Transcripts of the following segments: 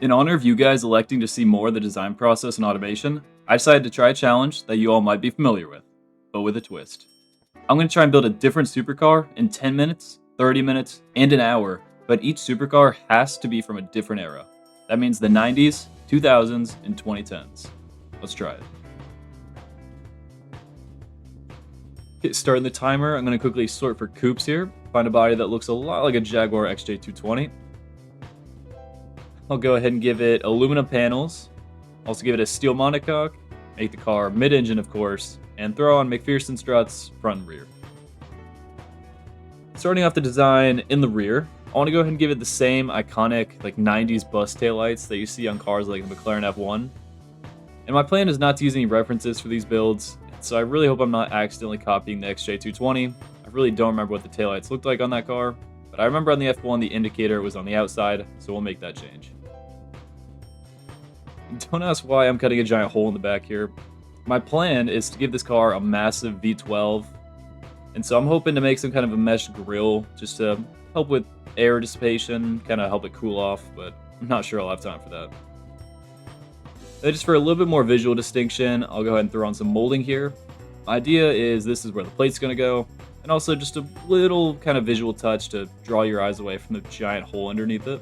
In honor of you guys electing to see more of the design process and automation, I decided to try a challenge that you all might be familiar with, but with a twist. I'm going to try and build a different supercar in 10 minutes, 30 minutes, and an hour, but each supercar has to be from a different era. That means the 90s, 2000s, and 2010s. Let's try it. Okay, starting the timer, I'm going to quickly sort for coupes here. Find a body that looks a lot like a Jaguar XJ220. I'll go ahead and give it aluminum panels. Also give it a steel monocoque. Make the car mid-engine, of course. And throw on McPherson struts front and rear. Starting off the design in the rear, I want to go ahead and give it the same iconic 90s bus taillights that you see on cars like the McLaren F1. And my plan is not to use any references for these builds, so I really hope I'm not accidentally copying the XJ220. I really don't remember what the taillights looked like on that car, but I remember on the F1 the indicator was on the outside, so we'll make that change. Don't ask why I'm cutting a giant hole in the back here. My plan is to give this car a massive V12, and so I'm hoping to make some kind of a mesh grille just to help with air dissipation, kind of help it cool off, but I'm not sure I'll have time for that. Then just for a little bit more visual distinction, I'll go ahead and throw on some molding here. My idea is this is where the plate's going to go, and also just a little kind of visual touch to draw your eyes away from the giant hole underneath it.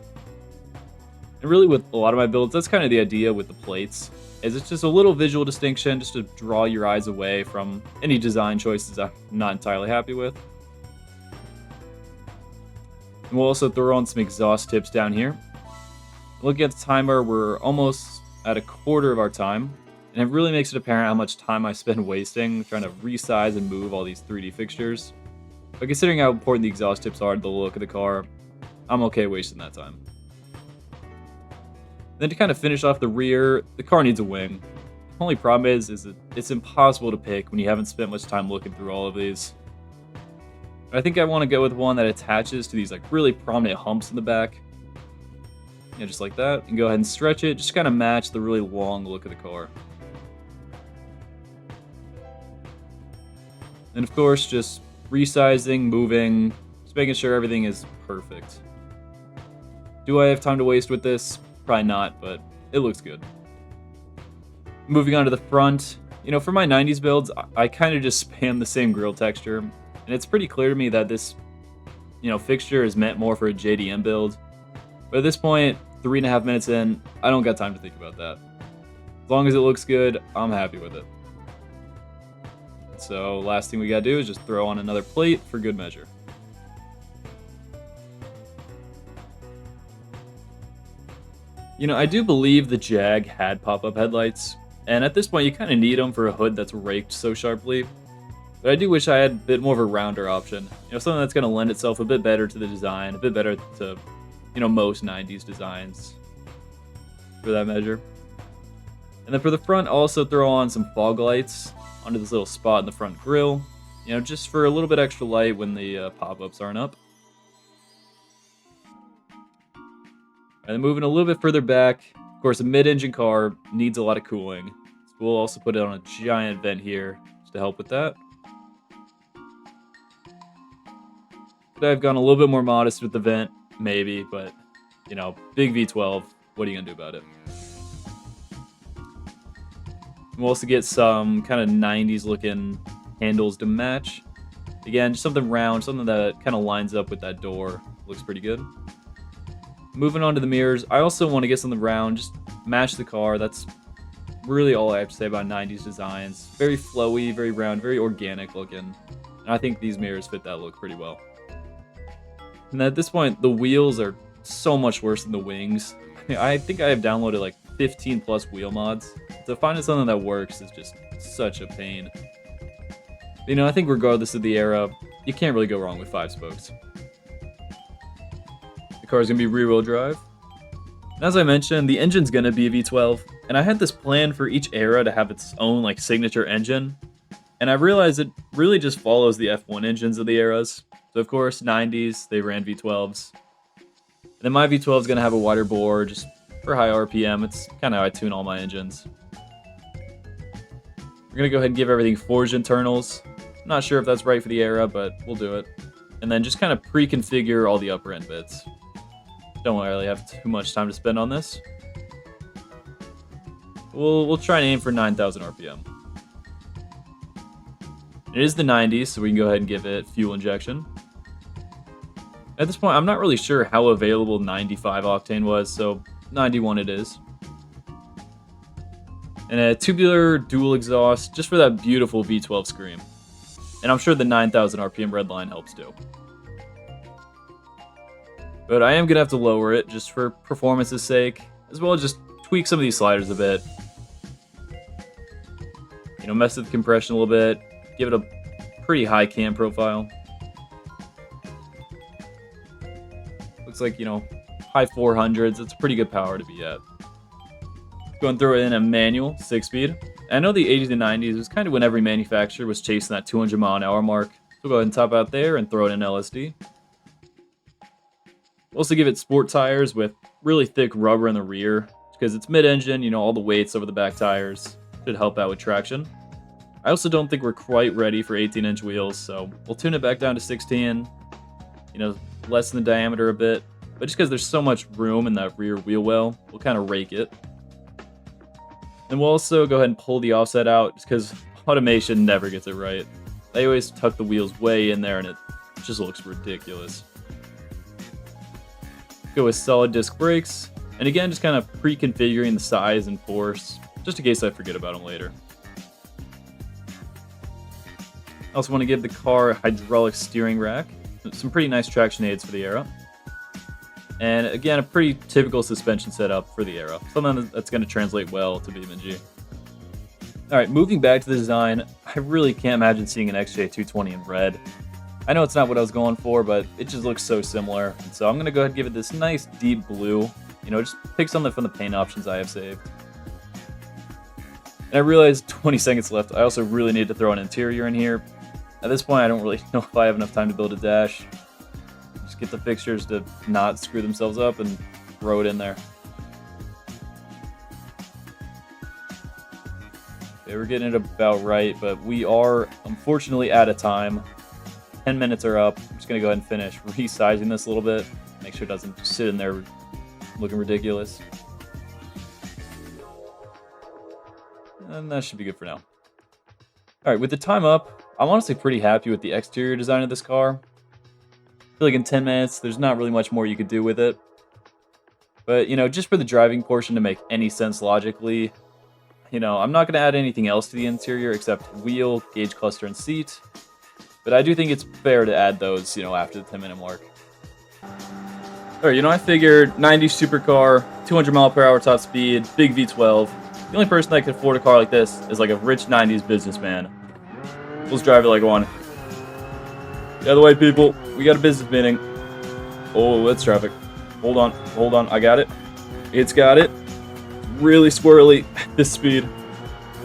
And really with a lot of my builds, that's kind of the idea with the plates, is it's just a little visual distinction just to draw your eyes away from any design choices I'm not entirely happy with. And we'll also throw on some exhaust tips down here. Looking at the timer, we're almost at a quarter of our time, and it really makes it apparent how much time I spend wasting trying to resize and move all these 3D fixtures. But considering how important the exhaust tips are to the look of the car, I'm okay wasting that time. Then to kind of finish off the rear, the car needs a wing. The only problem is that it's impossible to pick when you haven't spent much time looking through all of these. I think I want to go with one that attaches to these really prominent humps in the back. Yeah, just like that. And go ahead and stretch it, just kind of match the really long look of the car. And of course, just resizing, moving, just making sure everything is perfect. Do I have time to waste with this? Probably not, but it looks good. Moving on to the front, for my 90s builds, I kind of just spam the same grille texture, and it's pretty clear to me that this, fixture is meant more for a JDM build. But at this point, 3.5 minutes in, I don't got time to think about that. As long as it looks good, I'm happy with it. So last thing we gotta do is just throw on another plate for good measure. I do believe the Jag had pop-up headlights, and at this point you kind of need them for a hood that's raked so sharply. But I do wish I had a bit more of a rounder option. Something that's going to lend itself a bit better to the design, a bit better to, most 90s designs for that measure. And then for the front, I'll also throw on some fog lights onto this little spot in the front grille, just for a little bit extra light when the pop-ups aren't up. And then moving a little bit further back, of course, a mid-engine car needs a lot of cooling. So we'll also put it on a giant vent here just to help with that. Could I have gone a little bit more modest with the vent? Maybe, but, big V12, what are you going to do about it? We'll also get some kind of 90s looking handles to match. Again, just something round, something that kind of lines up with that door. Looks pretty good. Moving on to the mirrors, I also want to get something round, just match the car. That's really all I have to say about 90s designs. Very flowy, very round, very organic looking. And I think these mirrors fit that look pretty well. And at this point, the wheels are so much worse than the wings. I think I have downloaded 15 plus wheel mods. So finding something that works is just such a pain. I think regardless of the era, you can't really go wrong with 5 spokes. The car is going to be rear-wheel drive. And as I mentioned, the engine's going to be a V12. And I had this plan for each era to have its own signature engine. And I realized it really just follows the F1 engines of the eras. So of course, 90s, they ran V12s. And then my V12 is going to have a wider bore, just for high RPM. It's kind of how I tune all my engines. We're going to go ahead and give everything forged internals. I'm not sure if that's right for the era, but we'll do it. And then just kind of pre-configure all the upper end bits. Don't really have too much time to spend on this. We'll try and aim for 9,000 RPM. It is the 90s, so we can go ahead and give it fuel injection. At this point, I'm not really sure how available 95 octane was, so 91 it is. And a tubular dual exhaust, just for that beautiful V12 scream. And I'm sure the 9,000 RPM red line helps too. But I am going to have to lower it, just for performance's sake, as well as just tweak some of these sliders a bit. You know, mess with the compression a little bit, give it a pretty high cam profile. Looks like, you know, high 400s, it's a pretty good power to be at. Going through it in a manual, 6-speed. I know the 80s and 90s was kind of when every manufacturer was chasing that 200 mile an hour mark. So we'll go ahead and top out there and throw it in LSD. We'll also give it sport tires with really thick rubber in the rear, because it's mid-engine, you know, all the weight's over the back tires. Should help out with traction. I also don't think we're quite ready for 18-inch wheels, so we'll tune it back down to 16. You know, lessen the diameter a bit. But just because there's so much room in that rear wheel well, we'll kind of rake it. And we'll also go ahead and pull the offset out, just because automation never gets it right. They always tuck the wheels way in there, and it just looks ridiculous. Go with solid disc brakes, and again, just kind of pre-configuring the size and force, just in case I forget about them later. I also want to give the car a hydraulic steering rack, some pretty nice traction aids for the era. And again, a pretty typical suspension setup for the era. Something that's going to translate well to BeamNG. Alright, moving back to the design, I really can't imagine seeing an XJ220 in red. I know it's not what I was going for, but it just looks so similar. And so I'm going to go ahead and give it this nice deep blue. You know, just pick something from the paint options I have saved. And I realized 20 seconds left, I also really need to throw an interior in here. At this point, I don't really know if I have enough time to build a dash. Just get the fixtures to not screw themselves up and throw it in there. Okay, we're getting it about right, but we are unfortunately out of time. 10 minutes are up. I'm just going to go ahead and finish resizing this a little bit. Make sure it doesn't sit in there looking ridiculous. And that should be good for now. Alright, with the time up, I'm honestly pretty happy with the exterior design of this car. I feel like in 10 minutes, there's not really much more you could do with it. But, you know, just for the driving portion to make any sense logically, you know, I'm not going to add anything else to the interior except wheel, gauge cluster, and seat. But I do think it's fair to add those, you know, after the 10-minute mark. Alright, you know, I figured 90 supercar, 200 mile per hour top speed, big V12. The only person that could afford a car like this is like a rich 90s businessman. Let's drive it like one. Get out of the way, people. We got a business meeting. Oh, that's traffic. Hold on. I got it. It's got it. Really squirrely at this speed.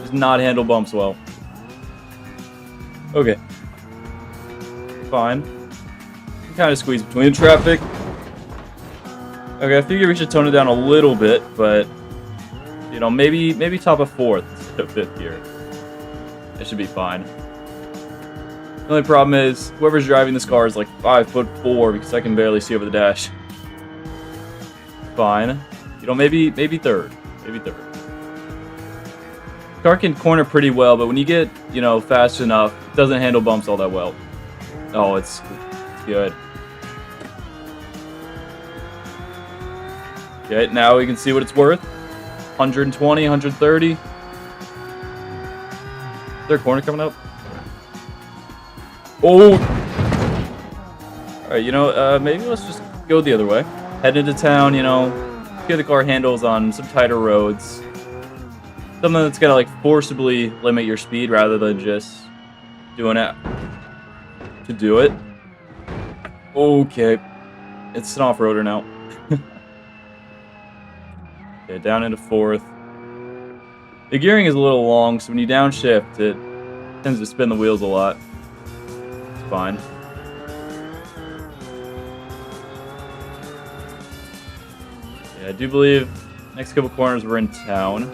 Does not handle bumps well. Okay. Fine. Kind of squeeze between traffic. Okay, I figure we should tone it down a little bit, but you know, maybe top of 4th instead of 5th here. It should be fine. The only problem is whoever's driving this car is like 5'4" because I can barely see over the dash. Fine. You know, maybe 3rd. Maybe 3rd. The car can corner pretty well, but when you get, you know, fast enough, it doesn't handle bumps all that well. Oh, it's good. Okay, now we can see what it's worth. 120, 130. Third corner coming up. Oh! Alright, you know, maybe let's just go the other way. Head into town, you know, get the car handles on some tighter roads. Something that's gonna, like, forcibly limit your speed rather than just doing it to do it. Okay. It's an off-roader now. Okay, down into 4th. The gearing is a little long, so when you downshift, it tends to spin the wheels a lot. It's fine. Yeah, I do believe next couple corners we're in town.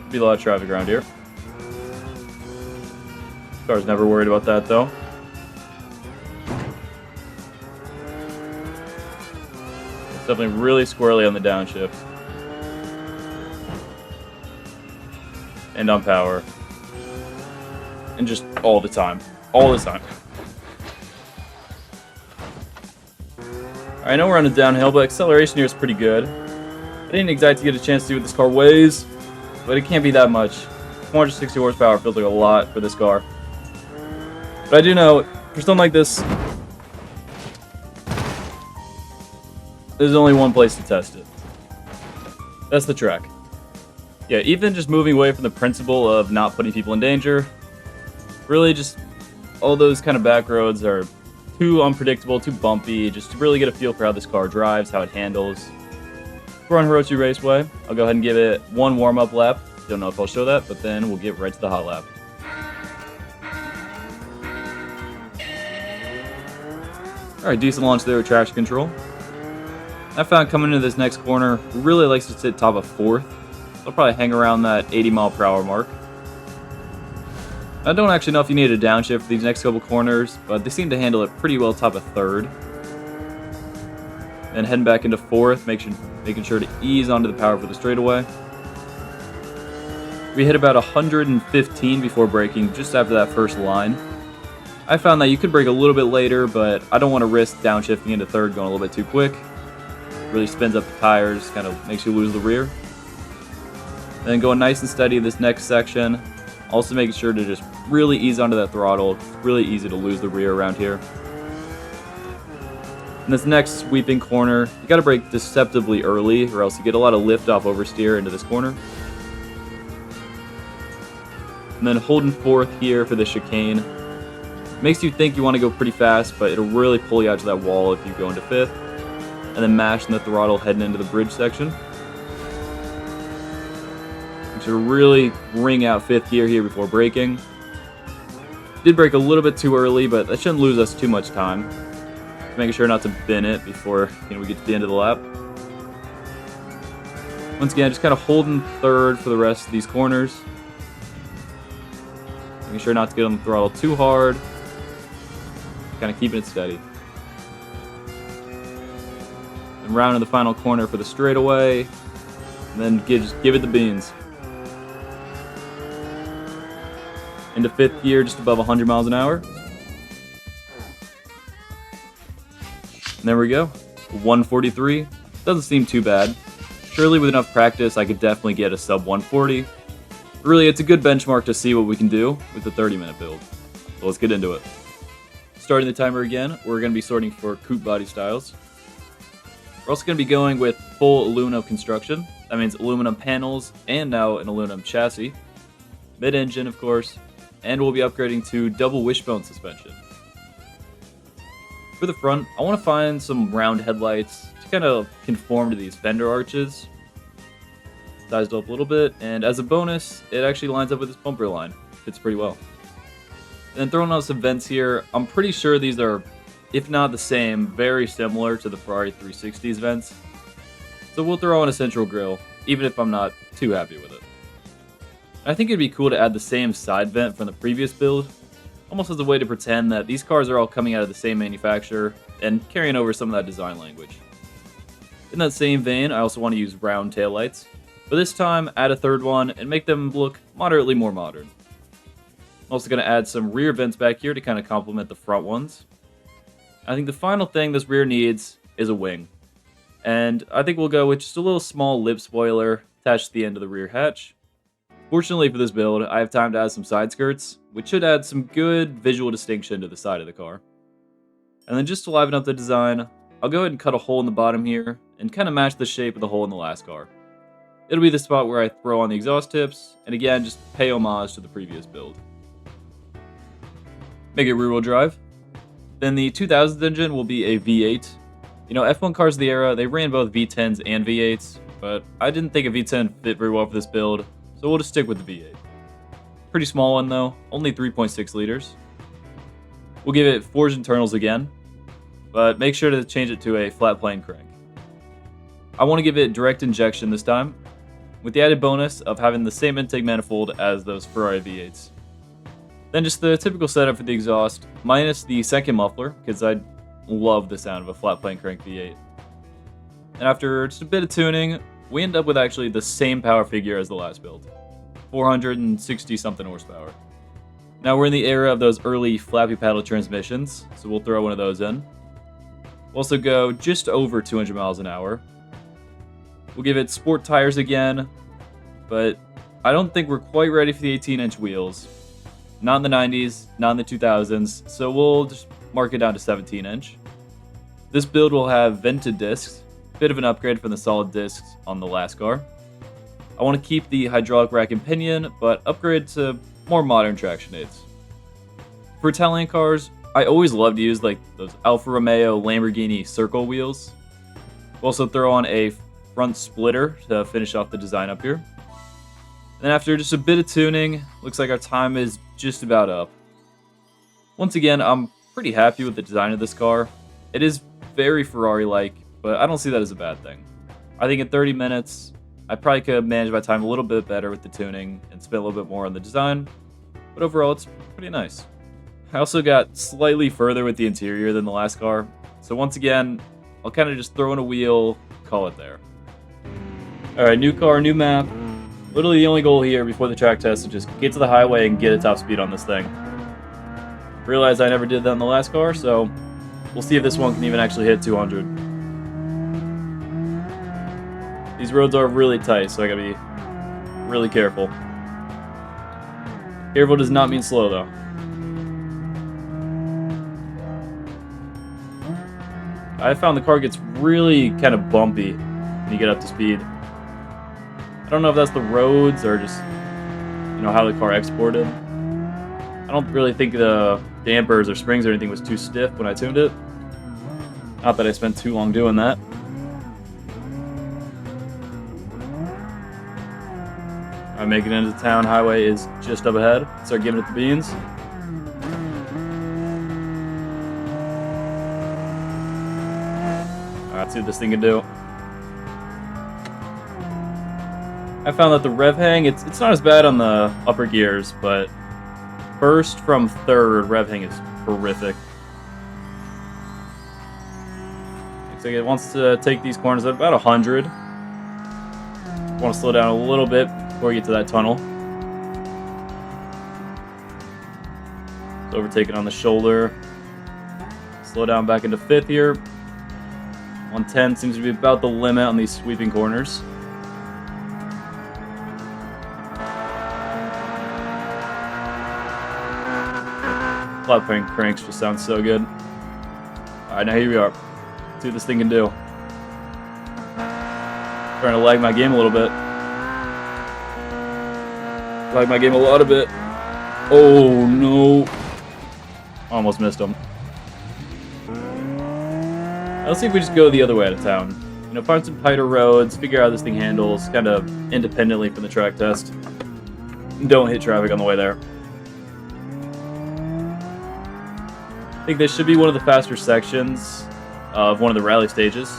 Be a lot of traffic around here. Car's never worried about that, though. It's definitely really squirrely on the downshift. and on power. And just all the time. All the time. I know we're on a downhill, but acceleration here is pretty good. I didn't exactly get a chance to see what this car weighs, but it can't be that much. 460 horsepower feels like a lot for this car. But I do know, for something like this, there's only one place to test it. That's the track. Yeah, even just moving away from the principle of not putting people in danger, really just all those kind of back roads are too unpredictable, too bumpy, just to really get a feel for how this car drives, how it handles. We're on Hirochi Raceway. I'll go ahead and give it one warm-up lap. Don't know if I'll show that, but then we'll get right to the hot lap. Alright, decent launch there with traction control. I found coming into this next corner, really likes to sit top of 4th. So I'll probably hang around that 80 mile per hour mark. I don't actually know if you need a downshift for these next couple corners, but they seem to handle it pretty well top of 3rd. And heading back into 4th, making sure to ease onto the power for the straightaway. We hit about 115 before braking, just after that first line. I found that you could brake a little bit later, but I don't want to risk downshifting into 3rd going a little bit too quick. Really spins up the tires, kind of makes you lose the rear. Then going nice and steady this next section. Also making sure to just really ease onto that throttle. It's really easy to lose the rear around here. In this next sweeping corner, you gotta brake deceptively early or else you get a lot of lift off oversteer into this corner. And then holding 4th here for the chicane. Makes you think you want to go pretty fast, but it'll really pull you out to that wall if you go into 5th. And then mashing the throttle heading into the bridge section. You should really ring out 5th gear here before braking. Did brake a little bit too early, but that shouldn't lose us too much time. Making sure not to bin it before we get to the end of the lap. Once again, just kind of holding 3rd for the rest of these corners. Making sure not to get on the throttle too hard. Kind of keeping it steady. And rounding the final corner for the straightaway. And then just give it the beans. Into 5th gear, just above 100 miles an hour. And there we go. 143. Doesn't seem too bad. Surely with enough practice, I could definitely get a sub 140. Really, it's a good benchmark to see what we can do with the 30-minute build. So let's get into it. Starting the timer again, we're going to be sorting for coupe body styles. We're also going to be going with full aluminum construction. That means aluminum panels and now an aluminum chassis. Mid-engine, of course. And we'll be upgrading to double wishbone suspension. For the front, I want to find some round headlights to kind of conform to these fender arches. Sized up a little bit, and as a bonus, it actually lines up with this bumper line. Fits pretty well. And then throwing out some vents here, I'm pretty sure these are, if not the same, very similar to the Ferrari 360's vents. So we'll throw on a central grille, even if I'm not too happy with it. I think it'd be cool to add the same side vent from the previous build, almost as a way to pretend that these cars are all coming out of the same manufacturer and carrying over some of that design language. In that same vein, I also want to use round taillights, but this time add a 3rd one and make them look moderately more modern. I'm also going to add some rear vents back here to kind of complement the front ones. I think the final thing this rear needs is a wing, and I think we'll go with just a little small lip spoiler attached to the end of the rear hatch. Fortunately for this build, I have time to add some side skirts, which should add some good visual distinction to the side of the car. And then just to liven up the design, I'll go ahead and cut a hole in the bottom here, and kind of match the shape of the hole in the last car. It'll be the spot where I throw on the exhaust tips, and again, just pay homage to the previous build. Make it rear-wheel drive. Then the 2000s engine will be a V8. You know, F1 cars of the era, they ran both V10s and V8s, but I didn't think a V10 fit very well for this build, so we'll just stick with the V8. Pretty small one though, only 3.6 liters. We'll give it forged internals again, but make sure to change it to a flat plane crank. I want to give it direct injection this time, with the added bonus of having the same intake manifold as those Ferrari V8s. Then just the typical setup for the exhaust, minus the second muffler, because I love the sound of a flat plane crank V8. And after just a bit of tuning, we end up with actually the same power figure as the last build. 460 something horsepower. Now we're in the era of those early flappy paddle transmissions, so we'll throw one of those in. We'll also go just over 200 miles an hour. We'll give it sport tires again, but I don't think we're quite ready for the 18-inch wheels. Not in the 90s, not in the 2000s, so we'll just mark it down to 17-inch. This build will have vented discs, bit of an upgrade from the solid discs on the last car. I want to keep the hydraulic rack and pinion, but upgrade to more modern traction aids. For Italian cars, I always love to use like those Alfa Romeo Lamborghini circle wheels. We'll also throw on a front splitter to finish off the design up here. And after just a bit of tuning, looks like our time is just about up. Once again, I'm pretty happy with the design of this car. It is very Ferrari-like, but I don't see that as a bad thing. I think in 30 minutes, I probably could have managed my time a little bit better with the tuning and spent a little bit more on the design, but overall it's pretty nice. I also got slightly further with the interior than the last car, so once again, I'll kind of just throw in a wheel, call it there. Alright, new car, new map. Literally the only goal here before the track test is just get to the highway and get a top speed on this thing. Realized I never did that on the last car, so we'll see if this one can even actually hit 200. These roads are really tight, so I gotta be really careful. Careful does not mean slow, though. I found the car gets really kind of bumpy when you get up to speed. I don't know if that's the roads or just, you know, how the car exported. I don't really think the dampers or springs or anything was too stiff when I tuned it. Not that I spent too long doing that. I'm making it into town. Highway is just up ahead. Start giving it the beans. Alright, let's see what this thing can do. I found that the rev hang, it's not as bad on the upper gears, but first from third, rev hang is horrific. Looks like it wants to take these corners at about 100. Want to slow down a little bit before we get to that tunnel. It's overtaken on the shoulder. Slow down back into fifth here. 110 seems to be about the limit on these sweeping corners. Flat cranks just sounds so good. Alright, now here we are. Let's see what this thing can do. Trying to lag my game a little bit. Lag my game a lot a bit. Oh no. Almost missed him. Let's see if we just go the other way out of town. You know, find some tighter roads, figure out how this thing handles, kind of independently from the track test. Don't hit traffic on the way there. I think this should be one of the faster sections of one of the rally stages.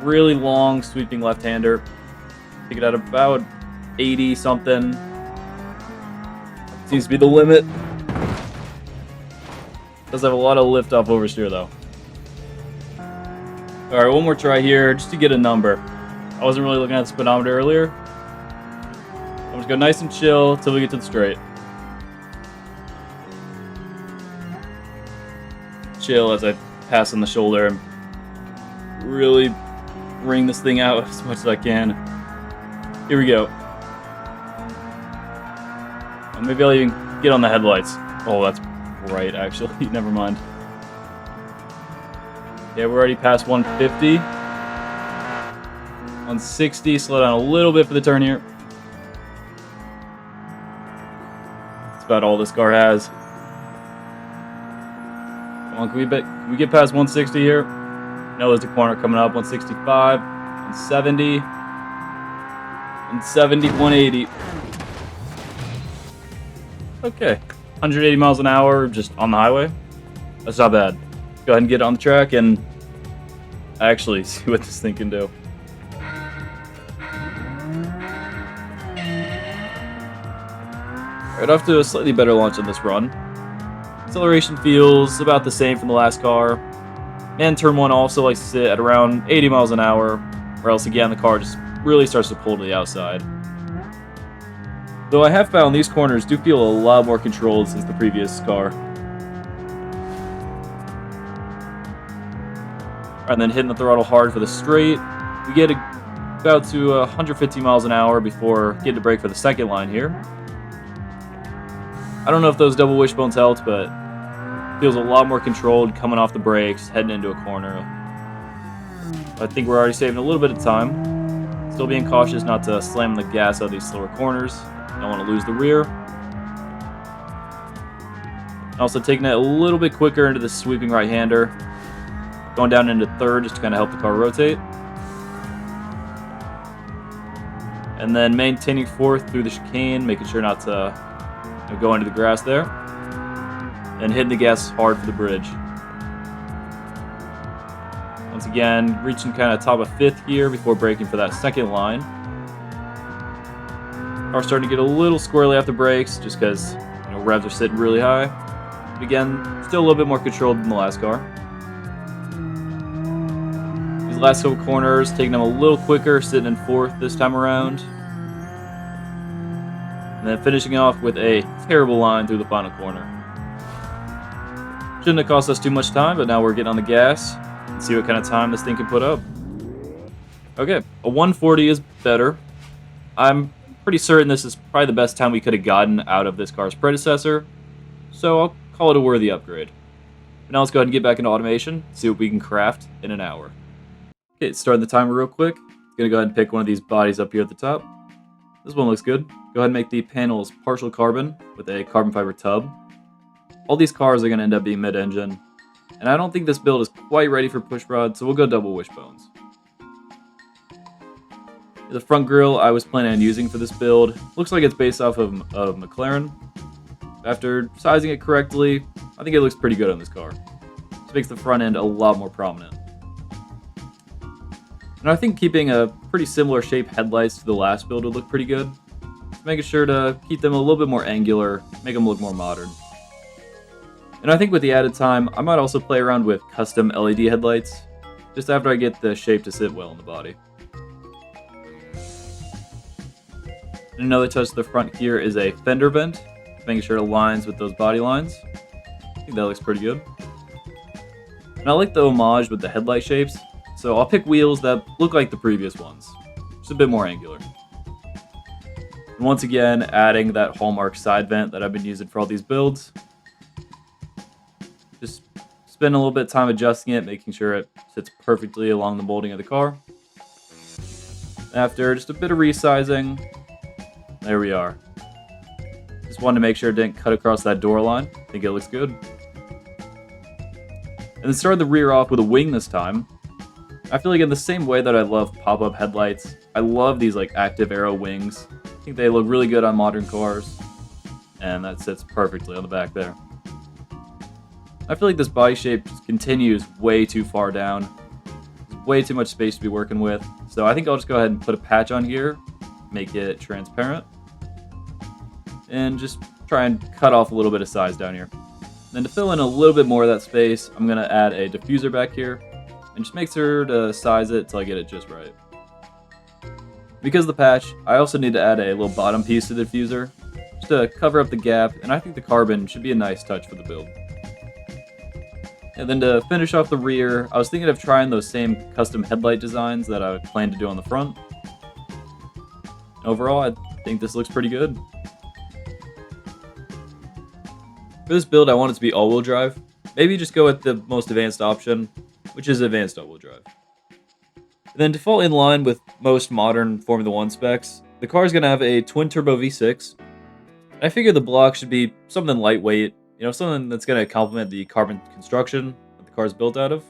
Really long, sweeping left-hander. Take it at about 80 something. Seems to be the limit. Does have a lot of lift off oversteer though. Alright, one more try here just to get a number. I wasn't really looking at the speedometer earlier. I'm just go nice and chill till we get to the straight. Chill as I pass on the shoulder and really wring this thing out as much as I can. Here we go. Maybe I'll even get on the headlights. Oh, that's right, actually. Never mind. Yeah, we're already past 150. 160. Slow down a little bit for the turn here. That's about all this car has. Come on, can we get past 160 here? No, there's a corner coming up. 165, 170, 170, 180. Okay, 180 miles an hour just on the highway. That's not bad. Go ahead and get on the track and actually see what this thing can do. Alright, off to a slightly better launch on this run. Acceleration feels about the same from the last car. And turn 1 also likes to sit at around 80 miles an hour, or else again the car just really starts to pull to the outside. Though I have found these corners do feel a lot more controlled since the previous car. And then hitting the throttle hard for the straight. We get about to 150 miles an hour before getting to brake for the second line here. I don't know if those double wishbones helped, but feels a lot more controlled coming off the brakes, heading into a corner. I think we're already saving a little bit of time. Still being cautious not to slam the gas out of these slower corners. Don't want to lose the rear. Also taking it a little bit quicker into the sweeping right-hander. Going down into third just to kind of help the car rotate. And then maintaining fourth through the chicane, making sure not to go into the grass there. And hitting the gas hard for the bridge. Once again, reaching kind of top of fifth here before braking for that second line. Car starting to get a little squirrely off the brakes just because revs are sitting really high. But again, still a little bit more controlled than the last car. These last couple corners, taking them a little quicker, sitting in fourth this time around. And then finishing off with a terrible line through the final corner. Shouldn't have cost us too much time, but now we're getting on the gas and see what kind of time this thing can put up. Okay, a 140 is better. I'm pretty certain this is probably the best time we could have gotten out of this car's predecessor, so I'll call it a worthy upgrade. But now let's go ahead and get back into automation, see what we can craft in an hour. Okay, starting the timer real quick. Gonna go ahead and pick one of these bodies up here at the top. This one looks good. Go ahead and make the panels partial carbon with a carbon fiber tub. All these cars are going to end up being mid-engine, and I don't think this build is quite ready for pushrod, so we'll go double wishbones. The front grille I was planning on using for this build looks like it's based off of McLaren. After sizing it correctly, I think it looks pretty good on this car. This makes the front end a lot more prominent. And I think keeping a pretty similar shape headlights to the last build would look pretty good. Just making sure to keep them a little bit more angular, make them look more modern. And I think with the added time, I might also play around with custom LED headlights, just after I get the shape to sit well in the body. And another touch to the front here is a fender vent, making sure it aligns with those body lines. I think that looks pretty good. And I like the homage with the headlight shapes, so I'll pick wheels that look like the previous ones, just a bit more angular. And once again, adding that hallmark side vent that I've been using for all these builds. Just spend a little bit of time adjusting it, making sure it sits perfectly along the molding of the car. After just a bit of resizing, there we are. Just wanted to make sure it didn't cut across that door line. I think it looks good. And then started the rear off with a wing this time. I feel like in the same way that I love pop-up headlights, I love these like active arrow wings. I think they look really good on modern cars. And that sits perfectly on the back there. I feel like this body shape just continues way too far down. There's way too much space to be working with. So I think I'll just go ahead and put a patch on here, make it transparent, and just try and cut off a little bit of size down here. Then to fill in a little bit more of that space, I'm going to add a diffuser back here, and just make sure to size it till I get it just right. Because of the patch, I also need to add a little bottom piece to the diffuser, just to cover up the gap, and I think the carbon should be a nice touch for the build. And then to finish off the rear, I was thinking of trying those same custom headlight designs that I planned to do on the front. Overall, I think this looks pretty good. For this build, I want it to be all-wheel drive. Maybe just go with the most advanced option, which is advanced all-wheel drive. And then to fall in line with most modern Formula 1 specs, the car is going to have a twin-turbo V6. I figure the block should be something lightweight, something that's going to complement the carbon construction that the car is built out of.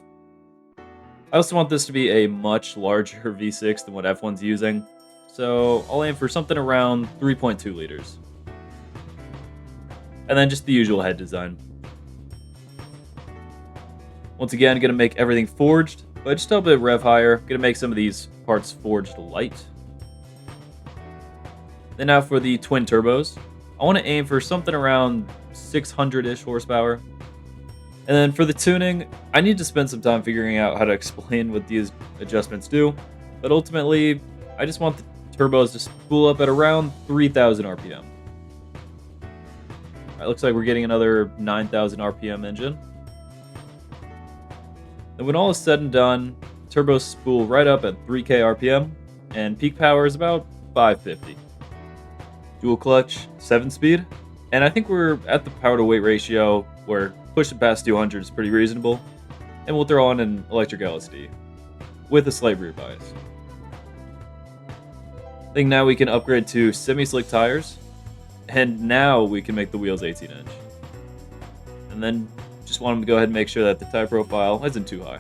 I also want this to be a much larger V6 than what F1's using, so I'll aim for something around 3.2 liters. And then just the usual head design. Once again, going to make everything forged, but just a little bit rev higher. Going to make some of these parts forged light. Then now for the twin turbos, I want to aim for something around 600-ish horsepower. And then for the tuning, I need to spend some time figuring out how to explain what these adjustments do. But ultimately, I just want the turbos to spool up at around 3,000 RPM. Alright, looks like we're getting another 9,000 RPM engine. And when all is said and done, turbos spool right up at 3k RPM, and peak power is about 550. Dual clutch, 7-speed, and I think we're at the power to weight ratio where pushing past 200 is pretty reasonable, and we'll throw on an electric LSD with a slight rear bias. I think now we can upgrade to semi-slick tires, and now we can make the wheels 18-inch. And then just want them to go ahead and make sure that the tire profile isn't too high.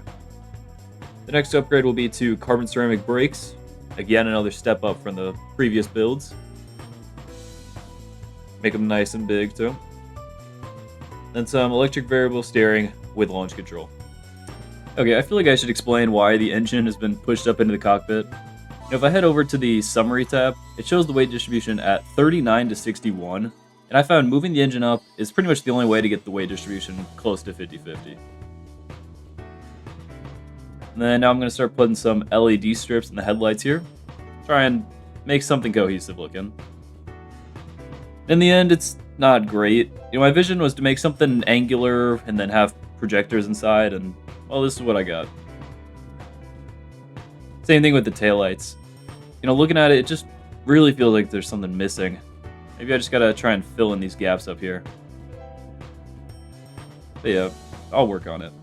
The next upgrade will be to carbon ceramic brakes. Again, another step up from the previous builds. Make them nice and big too. Then some electric variable steering with launch control. Okay, I feel like I should explain why the engine has been pushed up into the cockpit. If I head over to the summary tab, it shows the weight distribution at 39 to 61, and I found moving the engine up is pretty much the only way to get the weight distribution close to 50-50. And then now I'm going to start putting some LED strips in the headlights here. Try and make something cohesive looking. In the end, it's not great. My vision was to make something angular and then have projectors inside, and well, this is what I got. Same thing with the taillights. Looking at it, it just really feels like there's something missing. Maybe I just gotta try and fill in these gaps up here. But yeah, I'll work on it.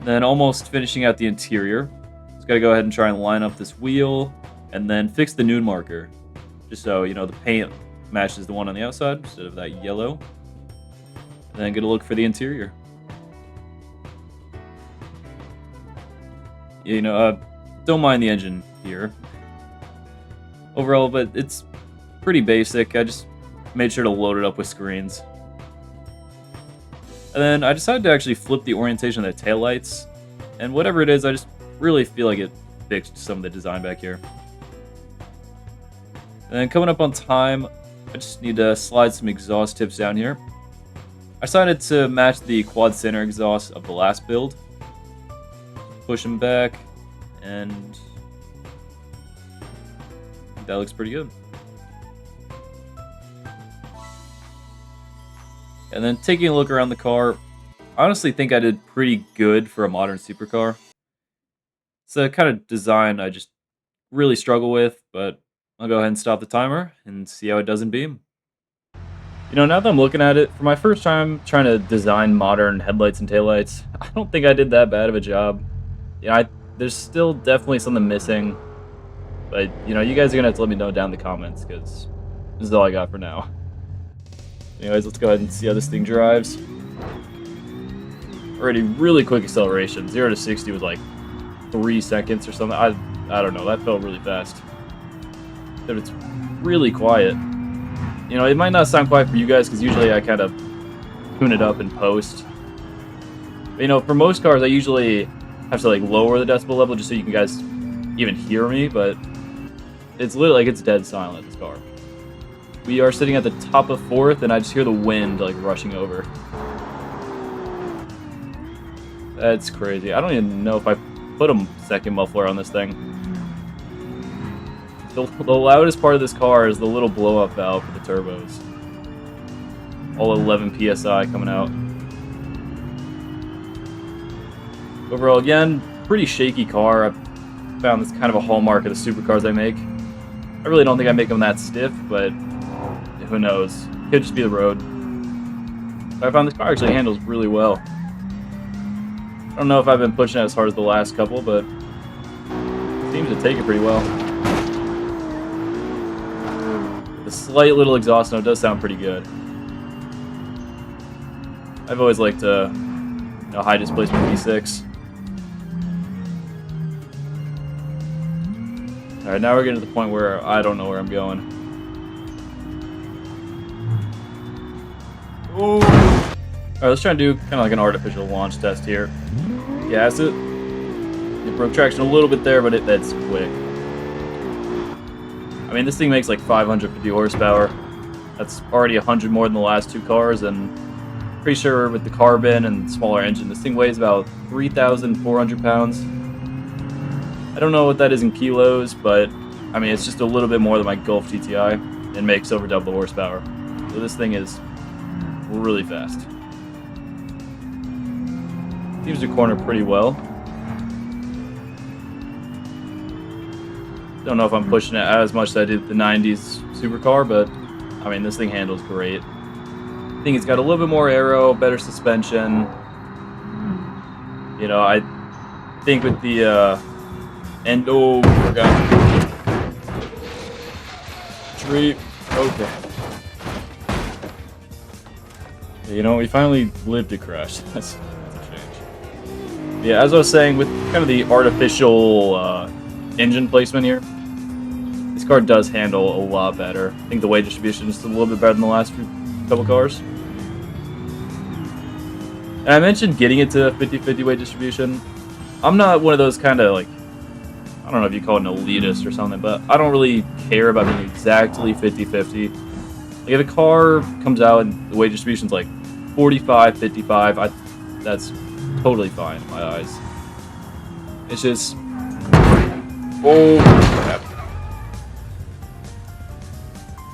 Then almost finishing out the interior. Just gotta go ahead and try and line up this wheel, and then fix the noon marker. Just so, the paint matches the one on the outside instead of that yellow. And then get a look for the interior. Don't mind the engine here. Overall, but it's pretty basic. I just made sure to load it up with screens. And then I decided to actually flip the orientation of the taillights. And whatever it is, I just really feel like it fixed some of the design back here. And then coming up on time, I just need to slide some exhaust tips down here. I decided to match the quad center exhaust of the last build. Push them back, and that looks pretty good. And then taking a look around the car, I honestly think I did pretty good for a modern supercar. It's the kind of design I just really struggle with, but I'll go ahead and stop the timer and see how it does in beam. Now that I'm looking at it, for my first time trying to design modern headlights and taillights, I don't think I did that bad of a job. There's still definitely something missing, but you guys are gonna have to let me know down in the comments, because this is all I got for now. Anyways, let's go ahead and see how this thing drives. Already really quick acceleration. 0 to 60 was like 3 seconds or something. I don't know, that felt really fast. But it's really quiet. It might not sound quiet for you guys, because usually I kind of tune it up in post. But, for most cars, I usually have to lower the decibel level just so you can guys even hear me, but it's literally it's dead silent, this car. We are sitting at the top of 4th, and I just hear the wind rushing over. That's crazy. I don't even know if I put a second muffler on this thing. The loudest part of this car is the little blow-up valve for the turbos. All 11 PSI coming out. Overall, again, pretty shaky car. I've found this kind of a hallmark of the supercars I make. I really don't think I make them that stiff, but who knows? Could just be the road. But I found this car actually handles really well. I don't know if I've been pushing it as hard as the last couple, but it seems to take it pretty well. The slight little exhaust note does sound pretty good. I've always liked high displacement V6. Alright, now we're getting to the point where I don't know where I'm going. Ooh. Alright, let's try and do kind of like an artificial launch test here. Gas it. It broke traction a little bit there, but that's quick. I mean, this thing makes 550 horsepower. That's already 100 more than the last 2 cars, and pretty sure with the carbon and smaller engine, this thing weighs about 3,400 pounds. I don't know what that is in kilos, but I mean, it's just a little bit more than my Golf GTI and makes over double the horsepower. So this thing is really fast. Seems to corner pretty well. Don't know if I'm pushing it as much as I did the 90s supercar, but I mean, this thing handles great. I think it's got a little bit more aero, better suspension. You know, I think with the oh, forgot. Tree. Okay. You know, we finally lived to crash. That's a change. Yeah, as I was saying, with kind of the artificial engine placement here, this car does handle a lot better. I think the weight distribution is a little bit better than the last couple cars. And I mentioned getting it to 50-50 weight distribution. I'm not one of those kind of like, I don't know if you call it an elitist or something, but I don't really care about being exactly 50-50. Like if a car comes out and the weight distribution's like 45-55, that's totally fine in my eyes. It's just, oh crap.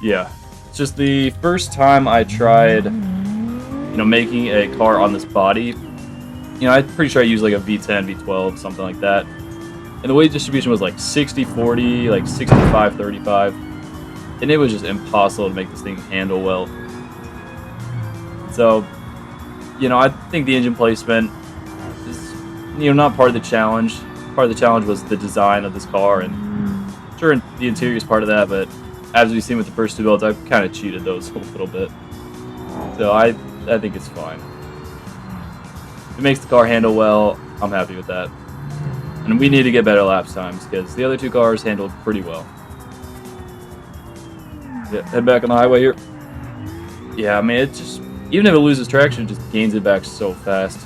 Yeah, it's just the first time I tried, you know, making a car on this body. You know, I'm pretty sure I used like a V10, V12, something like that. And the weight distribution was like 60-40, like 65-35. And it was just impossible to make this thing handle well. So, you know, I think the engine placement is, you know, not part of the challenge. Part of the challenge was the design of this car, and sure, the interior is part of that, but as we've seen with the first two builds, I've kind of cheated those a little bit. So I think it's fine. If it makes the car handle well, I'm happy with that. And we need to get better lap times, because the other two cars handled pretty well. Yeah, head back on the highway here. Yeah, I mean, it just, even if it loses traction, it just gains it back so fast.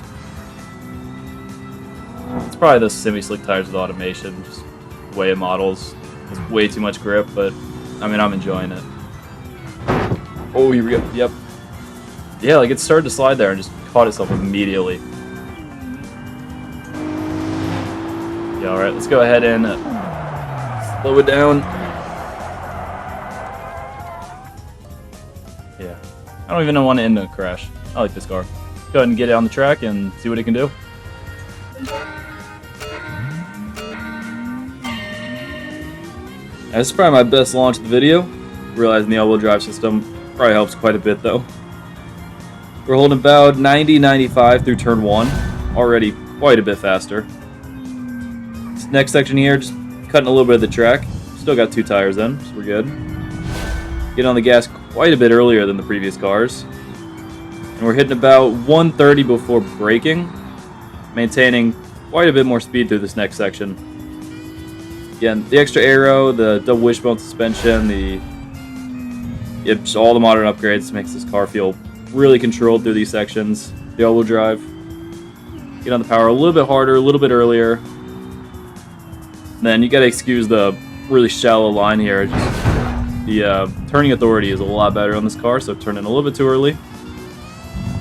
It's probably the semi-slick tires with automation, just the way it models. It's way too much grip, but I mean, I'm enjoying it. Oh, here we go. Yep. Yeah, like it started to slide there and just caught itself immediately. Yeah, alright, let's go ahead and slow it down. Yeah. I don't even want to end in a crash. I like this car. Go ahead and get it on the track and see what it can do. This is probably my best launch of the video. Realizing the all-wheel drive system probably helps quite a bit though. We're holding about 90-95 through turn 1. Already quite a bit faster. This next section here, just cutting a little bit of the track. Still got 2 tires in, so we're good. Getting on the gas quite a bit earlier than the previous cars. And we're hitting about 130 before braking. Maintaining quite a bit more speed through this next section. Again, the extra aero, the double wishbone suspension, just all the modern upgrades makes this car feel really controlled through these sections. The all-wheel drive. Get on the power a little bit harder, a little bit earlier. Then you gotta excuse the really shallow line here. Just the turning authority is a lot better on this car, so turning a little bit too early.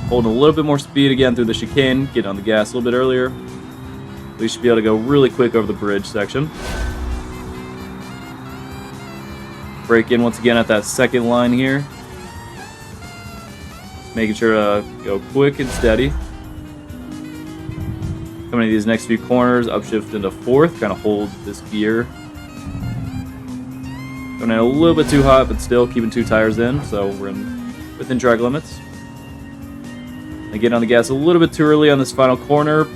Holding a little bit more speed again through the chicane, getting on the gas a little bit earlier. We should be able to go really quick over the bridge section. Brake in once again at that second line here. Making sure to go quick and steady. Coming to these next few corners, upshift into 4th, kind of hold this gear. Going in a little bit too hot, but still keeping 2 tires in, so we're within drag limits. And getting on the gas a little bit too early on this final corner.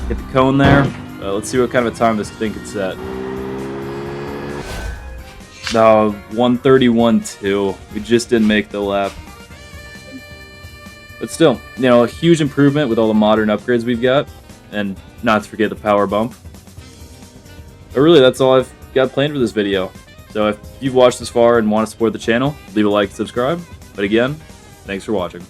Hit the cone there. Let's see what kind of a time this thing can set. 131.2. We just didn't make the lap. But still, you know, a huge improvement with all the modern upgrades we've got. And not to forget the power bump. But really, that's all I've got planned for this video. So if you've watched this far and want to support the channel, leave a like and subscribe. But again, thanks for watching.